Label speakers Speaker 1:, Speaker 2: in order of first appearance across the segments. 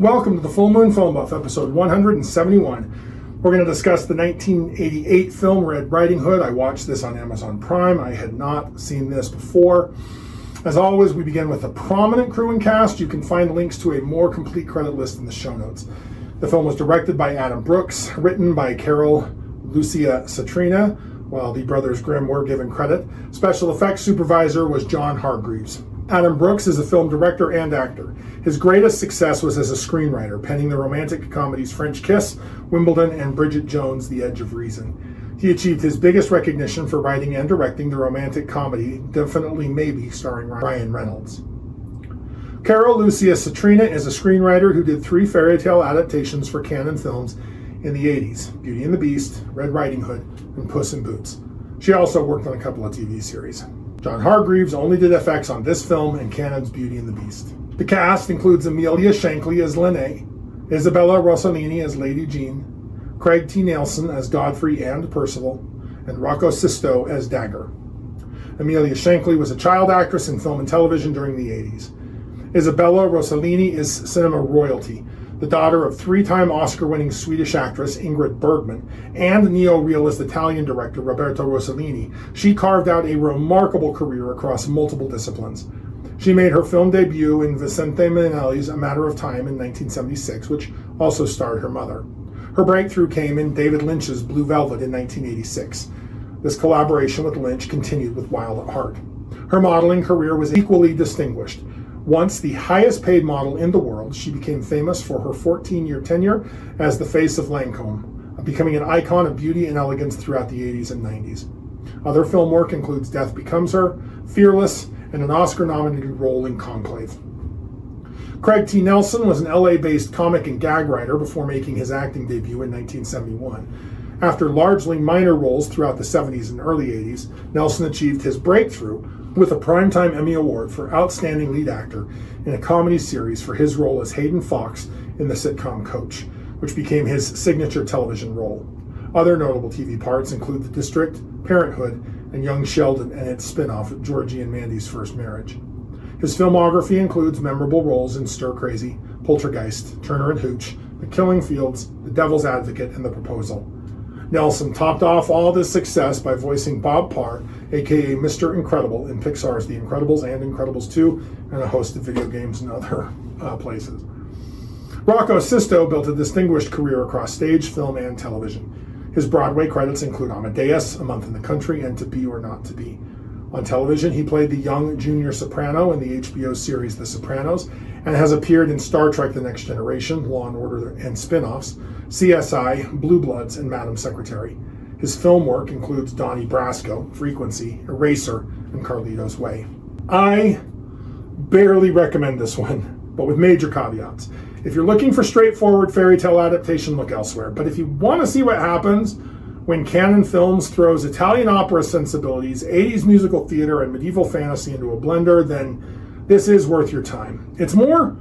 Speaker 1: Welcome to the Full Moon Film Buff, episode 171. We're going to discuss the 1988 film Red Riding Hood. I watched this on Amazon Prime. I had not seen this before. As always, we begin with the prominent crew and cast. You can find links to a more complete credit list in the show notes. The film was directed by Adam Brooks, written by Carol Lucia Citrina, while the Brothers Grimm were given credit. Special effects supervisor was John Hargreaves. Adam Brooks is a film director and actor. His greatest success was as a screenwriter, penning the romantic comedies French Kiss, Wimbledon, and Bridget Jones' The Edge of Reason. He achieved his biggest recognition for writing and directing the romantic comedy Definitely Maybe, starring Ryan Reynolds. Carol Lucia Citrina is a screenwriter who did 3 fairy tale adaptations for Canon Films in the 80s, Beauty and the Beast, Red Riding Hood, and Puss in Boots. She also worked on a couple of TV series. John Hargreaves only did effects on this film and Canon's Beauty and the Beast. The cast includes Amelia Shankly as Lene, Isabella Rossellini as Lady Jean, Craig T. Nelson as Godfrey and Percival, and Rocco Sisto as Dagger. Amelia Shankly was a child actress in film and television during the 80s. Isabella Rossellini is cinema royalty, the daughter of 3-time Oscar-winning Swedish actress Ingrid Bergman and neo-realist Italian director Roberto Rossellini. She carved out a remarkable career across multiple disciplines. She made her film debut in Vicente Minnelli's A Matter of Time in 1976, which also starred her mother. Her breakthrough came in David Lynch's Blue Velvet in 1986. This collaboration with Lynch continued with Wild at Heart. Her modeling career was equally distinguished. Once the highest paid model in the world, she became famous for her 14-year tenure as the face of Lancôme, becoming an icon of beauty and elegance throughout the 80s and 90s. Other film work includes Death Becomes Her, Fearless, and an Oscar-nominated role in Conclave. Craig T. Nelson was an LA-based comic and gag writer before making his acting debut in 1971. After largely minor roles throughout the 70s and early 80s, Nelson achieved his breakthrough with a Primetime Emmy Award for Outstanding Lead Actor in a comedy series for his role as Hayden Fox in the sitcom Coach, which became his signature television role. Other notable TV parts include The District, Parenthood, and Young Sheldon and its spin-off, Georgie and Mandy's First Marriage. His filmography includes memorable roles in Stir Crazy, Poltergeist, Turner and Hooch, The Killing Fields, The Devil's Advocate, and The Proposal. Nelson topped off all this success by voicing Bob Parr, aka Mr. Incredible, in Pixar's The Incredibles and Incredibles 2, and a host of video games and other places. Rocco Sisto built a distinguished career across stage, film, and television. His Broadway credits include Amadeus, A Month in the Country, and To Be or Not to Be. On television, he played the young junior soprano in the HBO series The Sopranos, and has appeared in Star Trek The Next Generation, Law & Order and spin-offs, CSI, Blue Bloods, and Madam Secretary. His film work includes Donnie Brasco, Frequency, Eraser, and Carlito's Way. I barely recommend this one, but with major caveats. If you're looking for straightforward fairy tale adaptation, look elsewhere. But if you want to see what happens when Canon Films throws Italian opera sensibilities, 80s musical theater, and medieval fantasy into a blender, then this is worth your time. It's more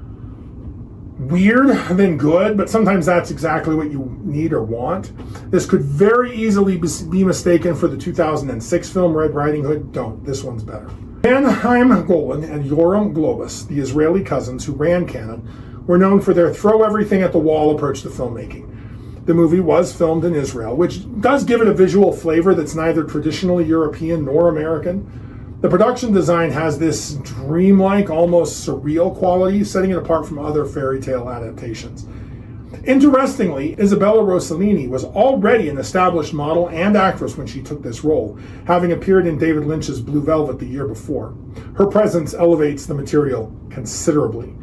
Speaker 1: weird than good, but sometimes that's exactly what you need or want. This could very easily be mistaken for the 2006 film Red Riding Hood. Don't. This one's better. Menachem Golan and Yoram Globus, the Israeli cousins who ran Canon, were known for their throw-everything-at-the-wall approach to filmmaking. The movie was filmed in Israel, which does give it a visual flavor that's neither traditionally European nor American. The production design has this dreamlike, almost surreal quality, setting it apart from other fairy tale adaptations. Interestingly, Isabella Rossellini was already an established model and actress when she took this role, having appeared in David Lynch's Blue Velvet the year before. Her presence elevates the material considerably.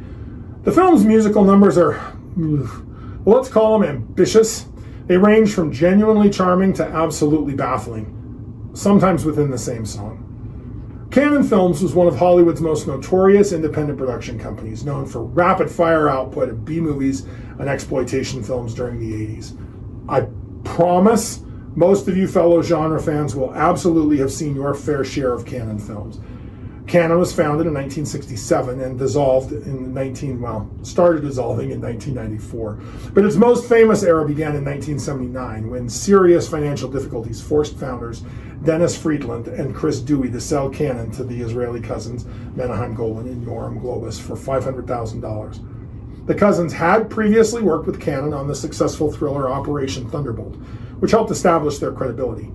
Speaker 1: The film's musical numbers are, well, let's call them ambitious. They range from genuinely charming to absolutely baffling, sometimes within the same song. Canon Films was one of Hollywood's most notorious independent production companies, known for rapid-fire output of B-movies and exploitation films during the 80s. I promise most of you fellow genre fans will absolutely have seen your fair share of Canon Films. Canon was founded in 1967 and started dissolving in 1994. But its most famous era began in 1979, when serious financial difficulties forced founders Dennis Friedland and Chris Dewey to sell Canon to the Israeli cousins Menachem Golan and Yoram Globus for $500,000. The cousins had previously worked with Cannon on the successful thriller Operation Thunderbolt, which helped establish their credibility.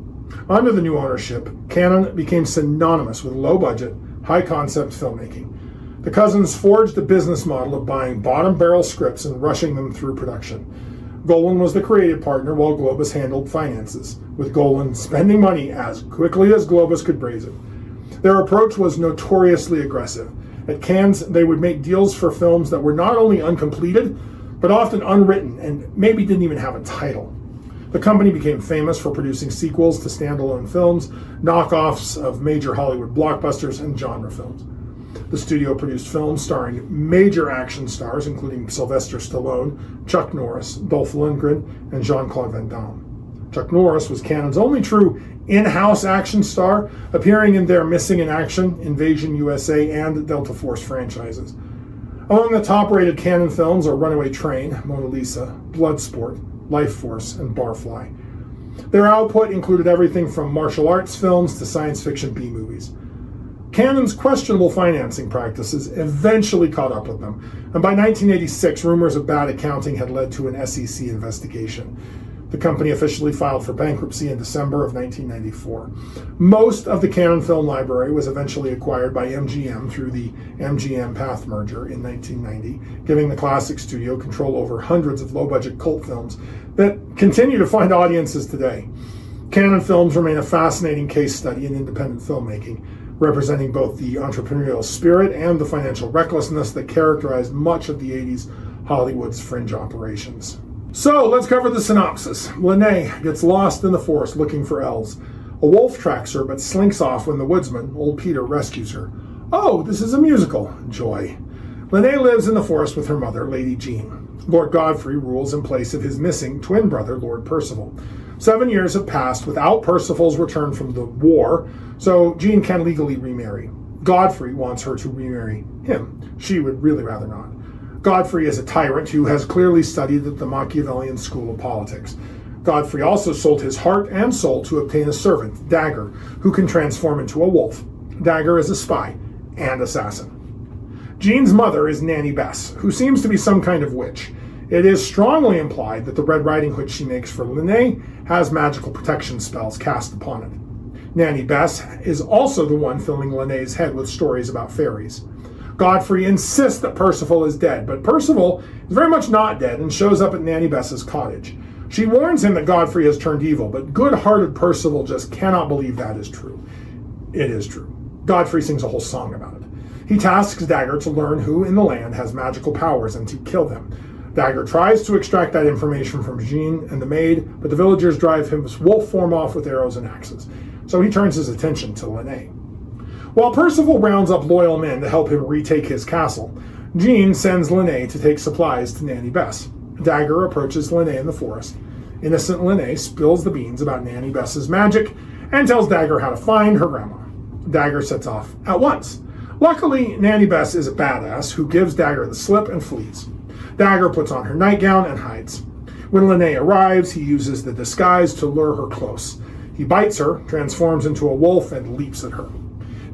Speaker 1: Under the new ownership, Cannon became synonymous with low-budget, high-concept filmmaking. The cousins forged a business model of buying bottom-barrel scripts and rushing them through production. Golan was the creative partner while Globus handled finances, with Golan spending money as quickly as Globus could raise it. Their approach was notoriously aggressive. At Cannes, they would make deals for films that were not only uncompleted, but often unwritten and maybe didn't even have a title. The company became famous for producing sequels to standalone films, knockoffs of major Hollywood blockbusters, and genre films. The studio produced films starring major action stars, including Sylvester Stallone, Chuck Norris, Dolph Lundgren, and Jean-Claude Van Damme. Chuck Norris was Cannon's only true in-house action star, appearing in their Missing in Action, Invasion USA, and Delta Force franchises. Among the top-rated Cannon films are Runaway Train, Mona Lisa, Bloodsport, Life Force, and Barfly. Their output included everything from martial arts films to science fiction B-movies. Cannon's questionable financing practices eventually caught up with them, and by 1986, rumors of bad accounting had led to an SEC investigation. The company officially filed for bankruptcy in December of 1994. Most of the Cannon film library was eventually acquired by MGM through the MGM Path merger in 1990, giving the Classic Studio control over hundreds of low-budget cult films that continue to find audiences today. Cannon films remain a fascinating case study in independent filmmaking, representing both the entrepreneurial spirit and the financial recklessness that characterized much of the 80s Hollywood's fringe operations. So let's cover the synopsis. Lene gets lost in the forest looking for elves. A wolf tracks her but slinks off when the woodsman, old Peter, rescues her. Oh, this is a musical. Joy. Lene lives in the forest with her mother, Lady Jean. Lord Godfrey rules in place of his missing twin brother, Lord Percival. 7 years have passed without Percival's return from the war, so Jean can legally remarry. Godfrey wants her to remarry him. She would really rather not. Godfrey is a tyrant who has clearly studied at the Machiavellian school of politics. Godfrey also sold his heart and soul to obtain a servant, Dagger, who can transform into a wolf. Dagger is a spy and assassin. Jean's mother is Nanny Bess, who seems to be some kind of witch. It is strongly implied that the Red Riding Hood she makes for Lene has magical protection spells cast upon it. Nanny Bess is also the one filling Lene's head with stories about fairies. Godfrey insists that Percival is dead, but Percival is very much not dead and shows up at Nanny Bess's cottage. She warns him that Godfrey has turned evil, but good-hearted Percival just cannot believe that is true. It is true. Godfrey sings a whole song about it. He tasks Dagger to learn who in the land has magical powers and to kill them. Dagger tries to extract that information from Jean and the maid, but the villagers drive his wolf form off with arrows and axes. So he turns his attention to Lene. While Percival rounds up loyal men to help him retake his castle, Jean sends Lene to take supplies to Nanny Bess. Dagger approaches Lene in the forest. Innocent Lene spills the beans about Nanny Bess's magic and tells Dagger how to find her grandma. Dagger sets off at once. Luckily, Nanny Bess is a badass who gives Dagger the slip and flees. Dagger puts on her nightgown and hides. When Lene arrives, he uses the disguise to lure her close. He bites her, transforms into a wolf, and leaps at her.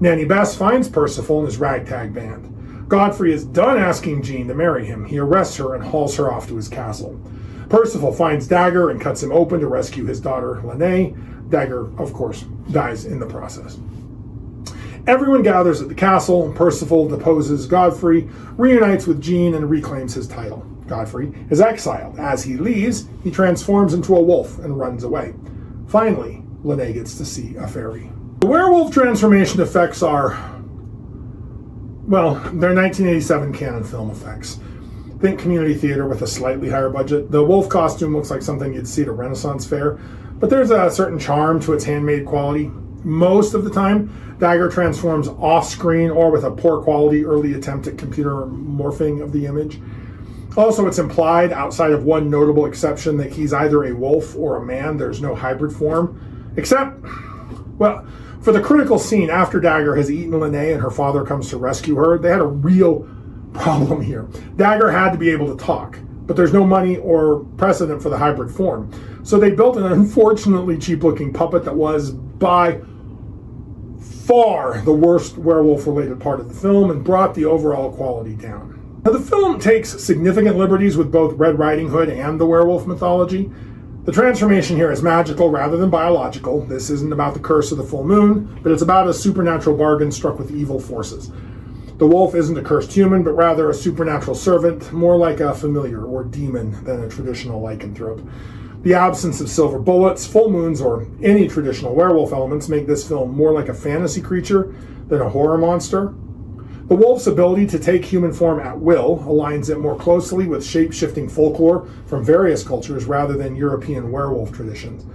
Speaker 1: Nanny Bess finds Percival and his ragtag band. Godfrey is done asking Jean to marry him. He arrests her and hauls her off to his castle. Percival finds Dagger and cuts him open to rescue his daughter, Lene. Dagger, of course, dies in the process. Everyone gathers at the castle. Percival deposes Godfrey, reunites with Jean, and reclaims his title. Godfrey is exiled. As he leaves, he transforms into a wolf and runs away. Finally, Lene gets to see a fairy. The werewolf transformation effects are, well, they're 1987 Cannon film effects. Think community theater with a slightly higher budget. The wolf costume looks like something you'd see at a Renaissance fair, but there's a certain charm to its handmade quality. Most of the time, Dagger transforms off-screen or with a poor quality early attempt at computer morphing of the image. Also, it's implied, outside of one notable exception, that he's either a wolf or a man. There's no hybrid form. Except, well, for the critical scene after Dagger has eaten Lene and her father comes to rescue her, they had a real problem here. Dagger had to be able to talk, but there's no money or precedent for the hybrid form. So they built an unfortunately cheap-looking puppet that was, by far, the worst werewolf-related part of the film and brought the overall quality down. Now, the film takes significant liberties with both Red Riding Hood and the werewolf mythology. The transformation here is magical rather than biological. This isn't about the curse of the full moon, but it's about a supernatural bargain struck with evil forces. The wolf isn't a cursed human, but rather a supernatural servant, more like a familiar or demon than a traditional lycanthrope. The absence of silver bullets, full moons, or any traditional werewolf elements make this film more like a fantasy creature than a horror monster. The wolf's ability to take human form at will aligns it more closely with shape-shifting folklore from various cultures rather than European werewolf traditions.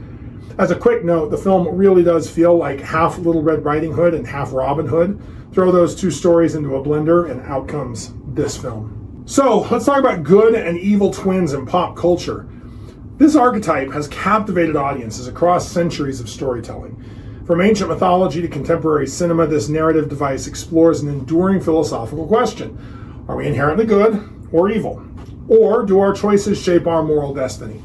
Speaker 1: As a quick note, the film really does feel like half Little Red Riding Hood and half Robin Hood. Throw those two stories into a blender and out comes this film. So let's talk about good and evil twins in pop culture. This archetype has captivated audiences across centuries of storytelling. From ancient mythology to contemporary cinema, this narrative device explores an enduring philosophical question. Are we inherently good or evil? Or do our choices shape our moral destiny?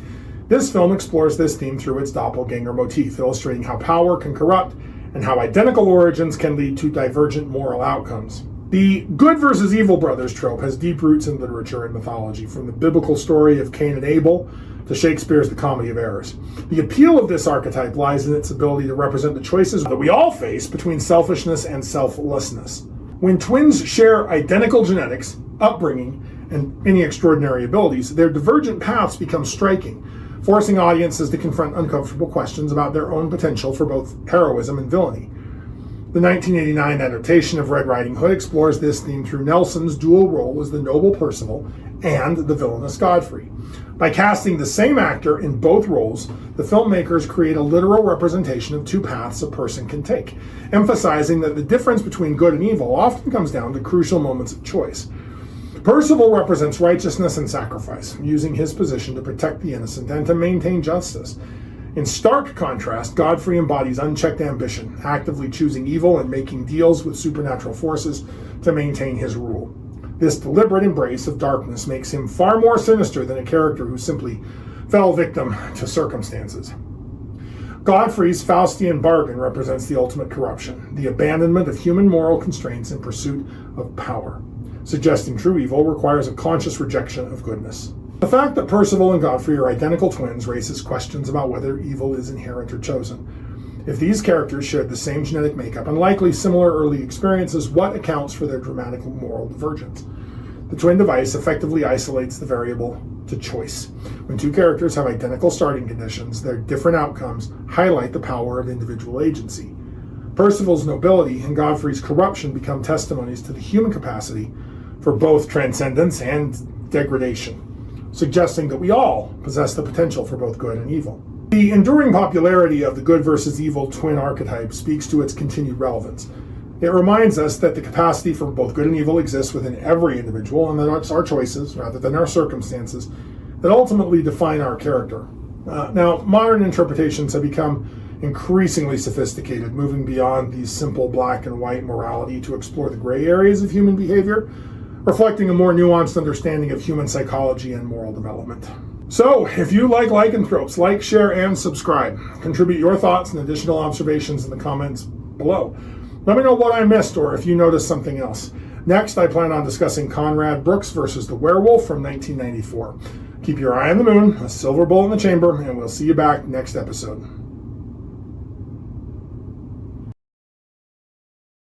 Speaker 1: This film explores this theme through its doppelganger motif, illustrating how power can corrupt and how identical origins can lead to divergent moral outcomes. The good versus evil brothers trope has deep roots in literature and mythology, from the biblical story of Cain and Abel to Shakespeare's The Comedy of Errors. The appeal of this archetype lies in its ability to represent the choices that we all face between selfishness and selflessness. When twins share identical genetics, upbringing, and any extraordinary abilities, their divergent paths become striking, forcing audiences to confront uncomfortable questions about their own potential for both heroism and villainy. The 1989 adaptation of Red Riding Hood explores this theme through Nelson's dual role as the noble Percival and the villainous Godfrey. By casting the same actor in both roles, the filmmakers create a literal representation of two paths a person can take, emphasizing that the difference between good and evil often comes down to crucial moments of choice. Percival represents righteousness and sacrifice, using his position to protect the innocent and to maintain justice. In stark contrast, Godfrey embodies unchecked ambition, actively choosing evil and making deals with supernatural forces to maintain his rule. This deliberate embrace of darkness makes him far more sinister than a character who simply fell victim to circumstances. Godfrey's Faustian bargain represents the ultimate corruption, the abandonment of human moral constraints in pursuit of power, suggesting true evil requires a conscious rejection of goodness. The fact that Percival and Godfrey are identical twins raises questions about whether evil is inherent or chosen. If these characters shared the same genetic makeup and likely similar early experiences, what accounts for their dramatic moral divergence? The twin device effectively isolates the variable to choice. When two characters have identical starting conditions, their different outcomes highlight the power of individual agency. Percival's nobility and Godfrey's corruption become testimonies to the human capacity for both transcendence and degradation, suggesting that we all possess the potential for both good and evil. The enduring popularity of the good versus evil twin archetype speaks to its continued relevance. It reminds us that the capacity for both good and evil exists within every individual, and that it's our choices, rather than our circumstances, that ultimately define our character. Now, modern interpretations have become increasingly sophisticated, moving beyond the simple black and white morality to explore the gray areas of human behavior, reflecting a more nuanced understanding of human psychology and moral development. So, if you like lycanthropes, like, share, and subscribe. Contribute your thoughts and additional observations in the comments below. Let me know what I missed or if you noticed something else. Next, I plan on discussing Conrad Brooks versus the Werewolf from 1994. Keep your eye on the moon, a silver bullet in the chamber, and we'll see you back next episode.